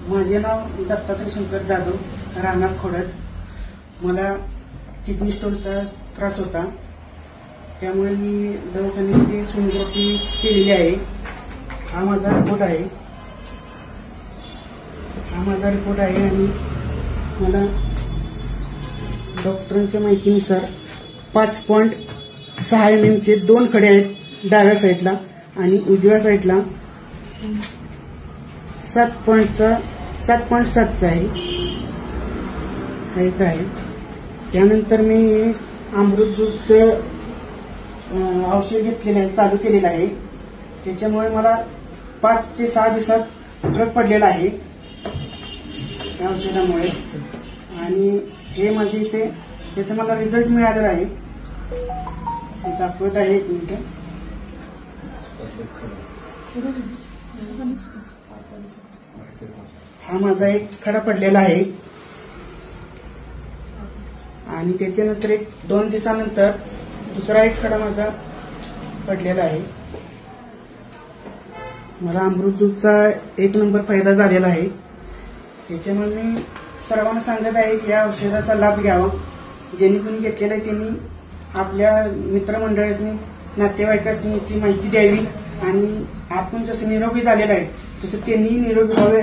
माझे नाव दत्तात्रय शंकर जाधव, राहणार खोडद. मला किडनी स्टोनचा त्रास होता, त्यामुळे मी दवाखान्यात सोनोग्राफी केलेली आहे. हा माझा रिपोर्ट आहे आणि मला डॉक्टरांच्या माहितीनुसार 5.6 mm चे 2 खडे आहेत डाव्या साईडला आणि उजव्या साईडला 7.7 आहे. त्यानंतर मी अमृत ज्यूसचं औषध घेतलेलं आहे, चालू केलेलं आहे. त्याच्यामुळे मला 5 ते 6 दिवसात फरक पडलेला आहे या औषधामुळे. आणि हे माझे इथे त्याचा मला रिझल्ट मिळालेला आहे, दाखवत आहे. 1 मिनिट. हा माझा एक खडा पडलेला आहे आणि त्याच्यानंतर 2 दिवसानंतर दुसरा एक खडा माझा पडलेला आहे. मला अमृत ज्यूसचा 1 नंबर फायदा झालेला आहे. त्याच्यामुळे मी सर्वांना सांगत आहे की या औषधाचा लाभ घ्यावा. ज्यांनी कोणी घेतलेला आहे त्यांनी आपल्या मित्रमंडळांनी, नातेवाईकांनी याची माहिती द्यावी आणि आपण जसं निरोगी झालेलं आहे तसं त्यांनी निरोगी व्हावे